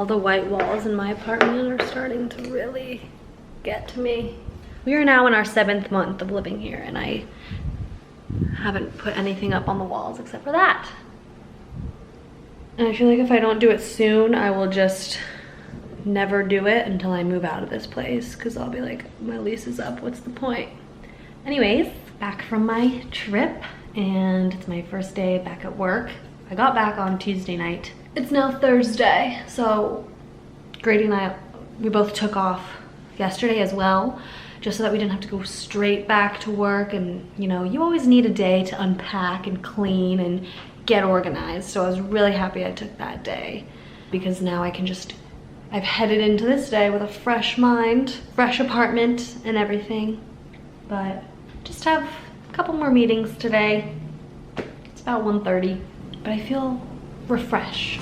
the white walls in my apartment are starting to really get to me. We are now in our 7th month of living here, and I haven't put anything up on the walls except for that. And I feel like if I don't do it soon, I will just never do it until I move out of this place, because I'll be like, my lease is up, what's the point? Anyways, back from my trip, and it's my first day back at work. I got back on Tuesday night. It's now Thursday, so Grady and I, we both took off yesterday as well, just so that we didn't have to go straight back to work. And you know, you always need a day to unpack and clean and get organized. So I was really happy I took that day, because now I can just, I've headed into this day with a fresh mind, fresh apartment and everything. But just have a couple more meetings today. It's about 1:30, but I feel refreshed.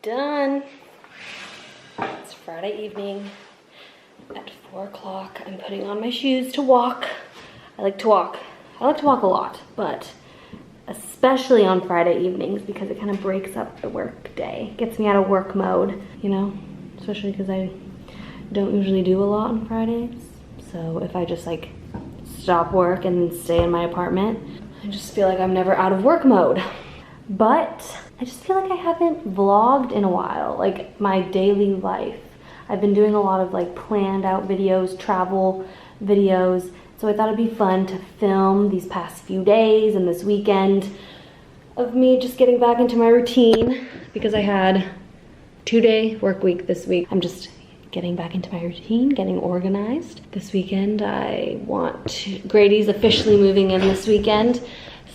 Done. It's Friday evening at 4 o'clock. I'm putting on my shoes to walk. I like to walk. I like to walk a lot, but especially on Friday evenings, because it kind of breaks up the work day. Gets me out of work mode, you know, especially because I don't usually do a lot on Fridays. So if I just like stop work and stay in my apartment, I just feel like I'm never out of work mode. But I just feel like I haven't vlogged in a while, like my daily life. I've been doing a lot of like planned out videos, travel videos. So I thought it'd be fun to film these past few days and this weekend of me just getting back into my routine, because I had 2-day work week this week. I'm just getting back into my routine, getting organized. This weekend Grady's officially moving in this weekend.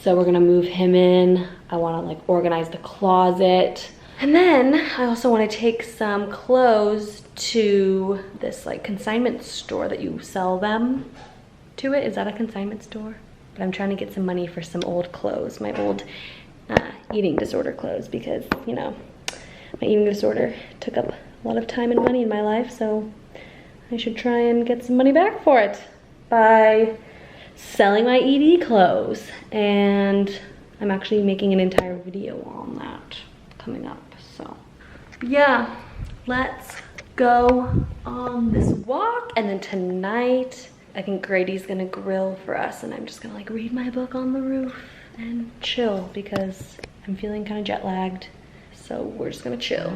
So we're gonna move him in. I wanna like organize the closet. And then I also wanna take some clothes to this like consignment store that you sell them to it. Is that a consignment store? But I'm trying to get some money for some old clothes, my old eating disorder clothes, because you know, my eating disorder took up a lot of time and money in my life, so I should try and get some money back for it by selling my ED clothes. And I'm actually making an entire video on that coming up. So yeah, let's go on this walk. And then tonight I think Grady's gonna grill for us, and I'm just gonna like read my book on the roof and chill, because I'm feeling kind of jet lagged. So we're just gonna chill.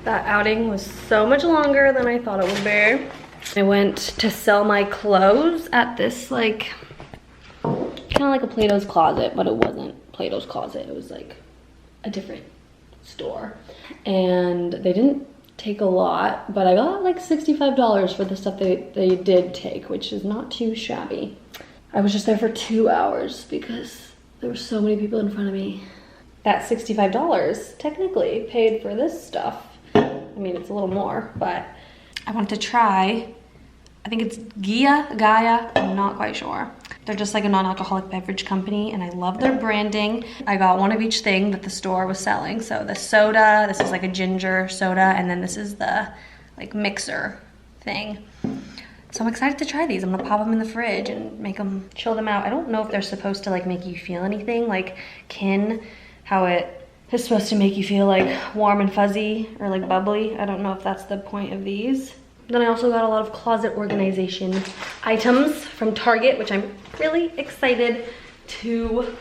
That outing was so much longer than I thought it would be. I went to sell my clothes at this like, kind of like a Plato's Closet, but it wasn't Plato's Closet. It was like a different store. And they didn't take a lot, but I got like $65 for the stuff they did take, which is not too shabby. I was just there for 2 hours because there were so many people in front of me. That $65 technically paid for this stuff. I mean, it's a little more, but I want to try, I think it's Gaia, I'm not quite sure. They're just like a non-alcoholic beverage company, and I love their branding. I got one of each thing that the store was selling. So the soda, this is like a ginger soda, and then this is the like mixer thing. So I'm excited to try these. I'm gonna pop them in the fridge and make them, chill them out. I don't know if they're supposed to like make you feel anything, like Kin, how it is supposed to make you feel like warm and fuzzy or like bubbly. I don't know if that's the point of these. Then I also got a lot of closet organization items from Target, which I'm really excited to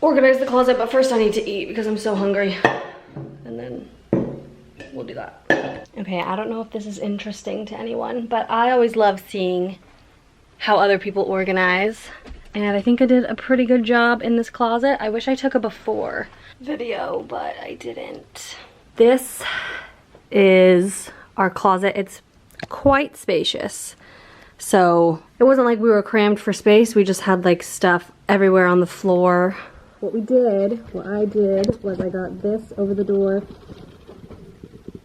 organize the closet, but first I need to eat because I'm so hungry. And then we'll do that. Okay, I don't know if this is interesting to anyone, but I always love seeing how other people organize. And I think I did a pretty good job in this closet. I wish I took a before video, but I didn't. This is our closet. It's quite spacious. So it wasn't like we were crammed for space. We just had like stuff everywhere on the floor. What I did was I got this over the door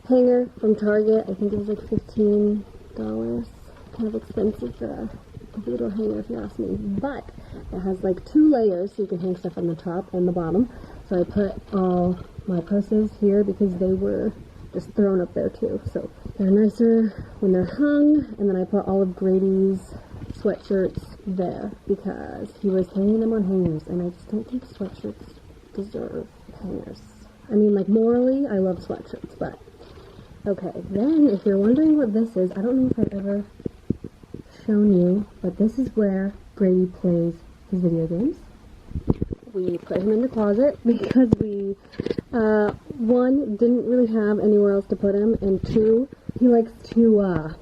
hanger from Target. I think it was like $15. Kind of expensive for a over the door hanger if you ask me. But it has like 2 layers so you can hang stuff on the top and the bottom. So I put all my purses here because they were just thrown up there too. So they're nicer when they're hung. And then I put all of Grady's sweatshirts there because he was hanging them on hangers, and I just don't think sweatshirts deserve hangers. I mean, like, morally, I love sweatshirts, but okay. Then if you're wondering what this is, I don't know if I've ever shown you, but this is where Grady plays his video games. We put him in the closet because we, one, didn't really have anywhere else to put him, and 2, he likes to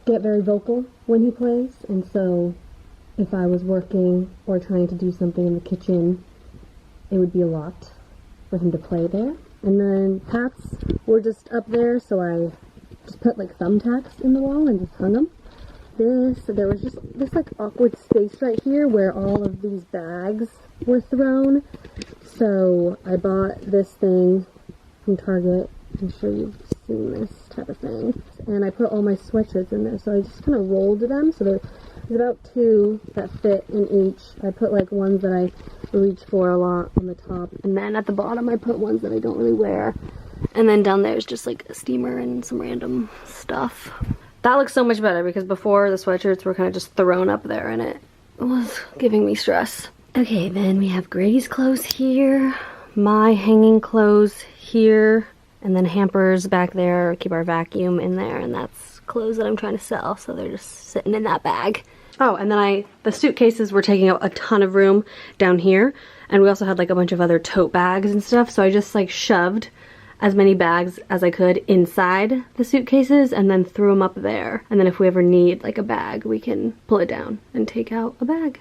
get very vocal when he plays, and so if I was working or trying to do something in the kitchen, it would be a lot for him to play there. And then hats were just up there, so I just put like thumbtacks in the wall and just hung them. There was just this like awkward space right here where all of these bags were thrown. So I bought this thing from Target. I'm sure you've seen this type of thing. And I put all my sweatshirts in there. So I just kind of rolled them. So there's about 2 that fit in each. I put like ones that I reach for a lot on the top. And then at the bottom I put ones that I don't really wear. And then down there is just like a steamer and some random stuff. That looks so much better because before the sweatshirts were kind of just thrown up there and it was giving me stress. Okay, then we have Grady's clothes here, my hanging clothes here, and then hampers back there, keep our vacuum in there, and that's clothes that I'm trying to sell, so they're just sitting in that bag. Oh, and then the suitcases were taking up a ton of room down here, and we also had like a bunch of other tote bags and stuff, so I just like shoved as many bags as I could inside the suitcases and then threw them up there. And then if we ever need like a bag, we can pull it down and take out a bag.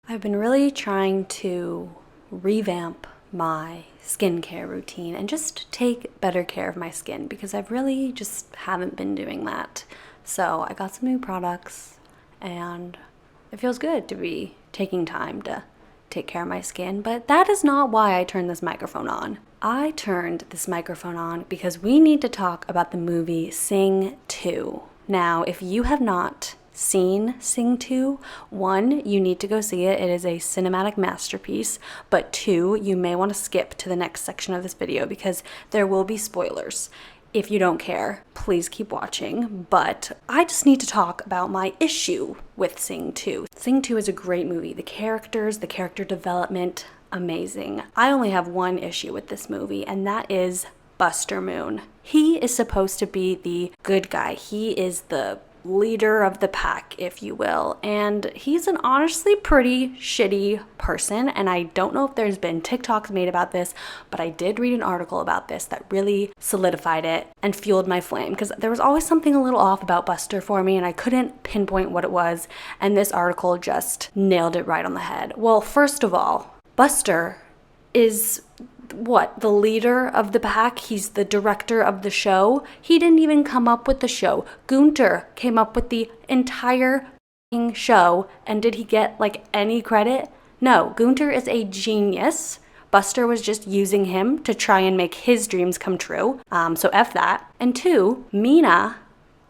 I've been really trying to revamp my skincare routine and just take better care of my skin because I've really just haven't been doing that. So I got some new products and it feels good to be taking time to take care of my skin, but that is not why I turned this microphone on. I turned this microphone on because we need to talk about the movie Sing 2. Now, if you have not seen Sing 2, 1, you need to go see it. It is a cinematic masterpiece, but 2, you may want to skip to the next section of this video because there will be spoilers. If you don't care, please keep watching, but I just need to talk about my issue with Sing 2. Sing 2 is a great movie. The characters, the character development, amazing. I only have one issue with this movie, and that is Buster Moon. He is supposed to be the good guy. He is the leader of the pack, if you will. And he's an honestly pretty shitty person. And I don't know if there's been TikToks made about this, but I did read an article about this that really solidified it and fueled my flame, because there was always something a little off about Buster for me and I couldn't pinpoint what it was. And this article just nailed it right on the head. Well, first of all, Buster is the leader of the pack. He's the director of the show. He didn't even come up with the show. Gunter came up with the entire show, and did he get like any credit? No, Gunter is a genius. Buster was just using him to try and make his dreams come true. So F that. And 2, Mina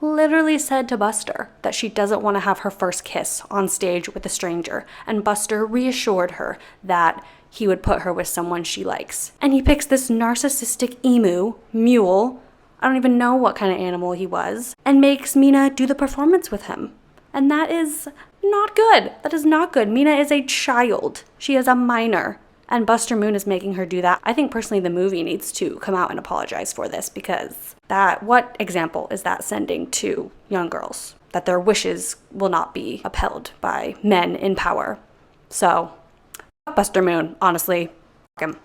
literally said to Buster that she doesn't want to have her first kiss on stage with a stranger, and Buster reassured her that he would put her with someone she likes. And he picks this narcissistic mule, I don't even know what kind of animal he was, and makes Mina do the performance with him. And that is not good. That is not good. Mina is a child. She is a minor. And Buster Moon is making her do that. I think personally the movie needs to come out and apologize for this, because what example is that sending to young girls? That their wishes will not be upheld by men in power. So, fuck Buster Moon, honestly. Fuck him.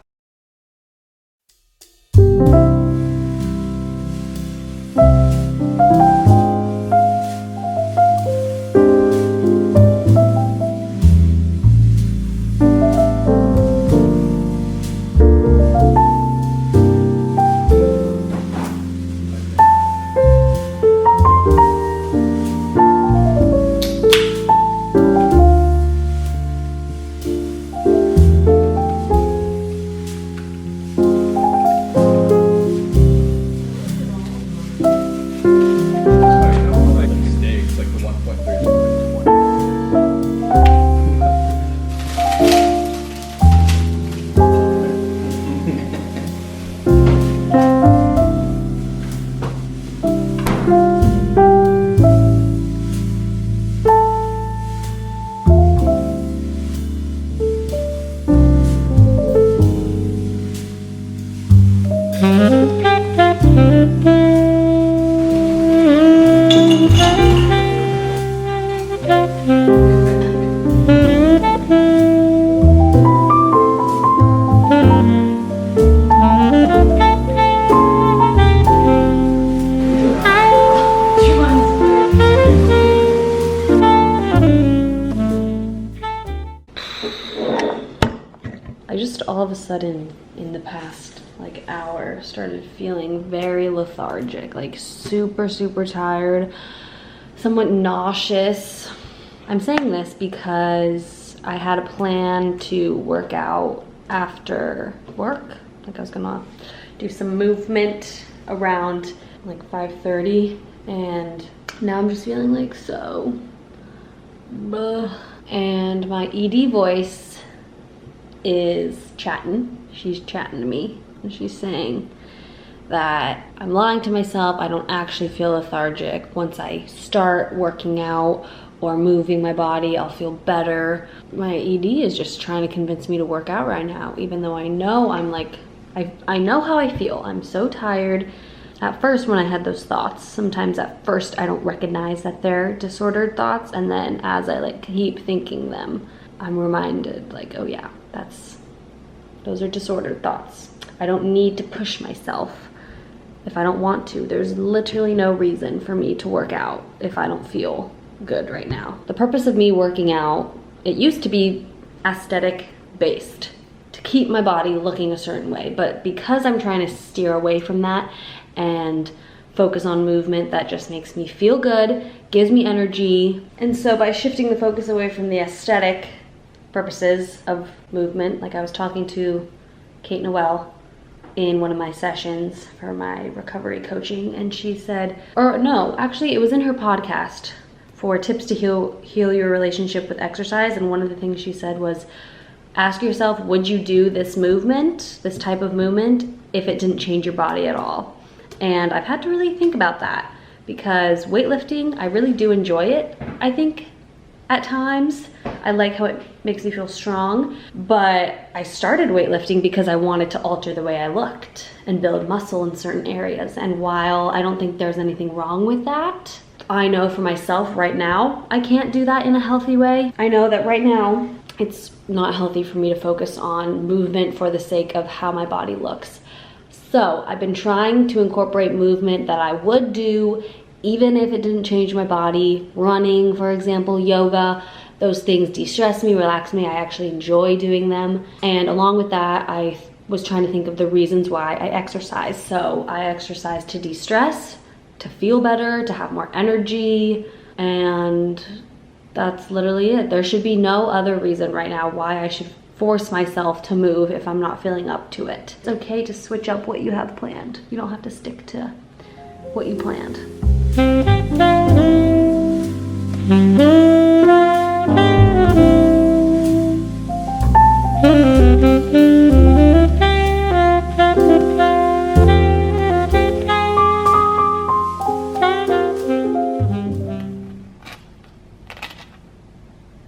All of a sudden in the past hour started feeling very lethargic, super tired, somewhat nauseous. I'm saying this because I had a plan to work out after work. I was gonna do some movement around 5:30, and now I'm just feeling so blah. And my ED voice is chatting. She's chatting to me, and she's saying that I'm lying to myself. I don't actually feel lethargic. Once I start working out or moving my body, I'll feel better. My ED is just trying to convince me to work out right now, even though I know I know how I feel. I'm so tired. At first, when I had those thoughts, sometimes at first I don't recognize that they're disordered thoughts, and then as I keep thinking them, I'm reminded oh yeah, those are disordered thoughts. I don't need to push myself if I don't want to. There's literally no reason for me to work out if I don't feel good right now. The purpose of me working out, it used to be aesthetic based, to keep my body looking a certain way, but because I'm trying to steer away from that and focus on movement that just makes me feel good, gives me energy, and so by shifting the focus away from the aesthetic purposes of movement, I was talking to Kate Noel in one of my sessions for my recovery coaching, and she said, or no, actually it was in her podcast for tips to heal your relationship with exercise, and one of the things she said was, ask yourself, would you do this movement, this type of movement, if it didn't change your body at all? And I've had to really think about that, because weightlifting, I really do enjoy it. I think at times I like how it makes me feel strong, but I started weightlifting because I wanted to alter the way I looked and build muscle in certain areas. And while I don't think there's anything wrong with that, I know for myself right now, I can't do that in a healthy way. I know that right now, it's not healthy for me to focus on movement for the sake of how my body looks. So I've been trying to incorporate movement that I would do even if it didn't change my body. Running, for example, yoga, those things de-stress me, relax me. I actually enjoy doing them. And along with that, I was trying to think of the reasons why I exercise. So I exercise to de-stress, to feel better, to have more energy, and that's literally it. There should be no other reason right now why I should force myself to move if I'm not feeling up to it. It's okay to switch up what you have planned. You don't have to stick to what you planned.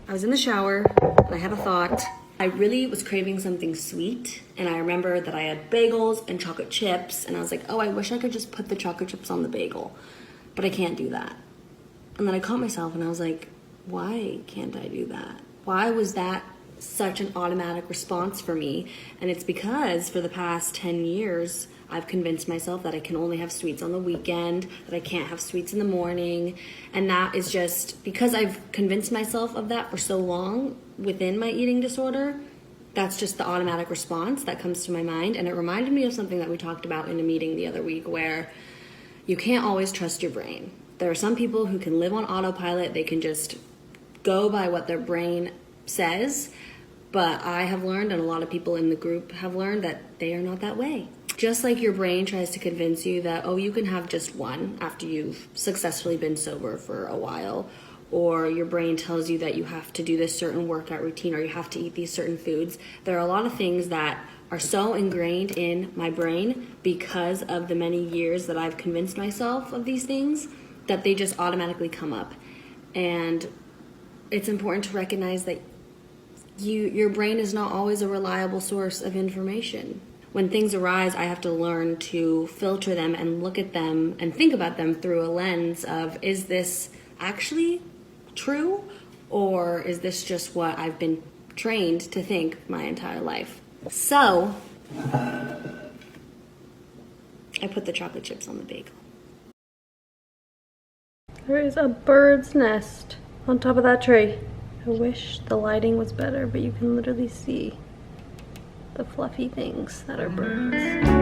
I was in the shower and I had a thought. I really was craving something sweet, and I remember that I had bagels and chocolate chips, and I was like, oh, I wish I could just put the chocolate chips on the bagel, but I can't do that. And then I caught myself and I was like, why can't I do that? Why was that such an automatic response for me? And it's because for the past 10 years, I've convinced myself that I can only have sweets on the weekend, that I can't have sweets in the morning. And that is just because I've convinced myself of that for so long within my eating disorder. That's just the automatic response that comes to my mind. And it reminded me of something that we talked about in a meeting the other week, where you can't always trust your brain. There are some people who can live on autopilot. They can just go by what their brain says. But I have learned, and a lot of people in the group have learned, that they are not that way. Just like your brain tries to convince you that, oh, you can have just one after you've successfully been sober for a while, or your brain tells you that you have to do this certain workout routine, or you have to eat these certain foods. There are a lot of things that are so ingrained in my brain because of the many years that I've convinced myself of these things that they just automatically come up. And it's important to recognize that your brain is not always a reliable source of information. When things arise, I have to learn to filter them and look at them and think about them through a lens of, is this actually true, or is this just what I've been trained to think my entire life? So I put the chocolate chips on the bagel. There is a bird's nest on top of that tree. I wish the lighting was better, but you can literally see the fluffy things that are birds.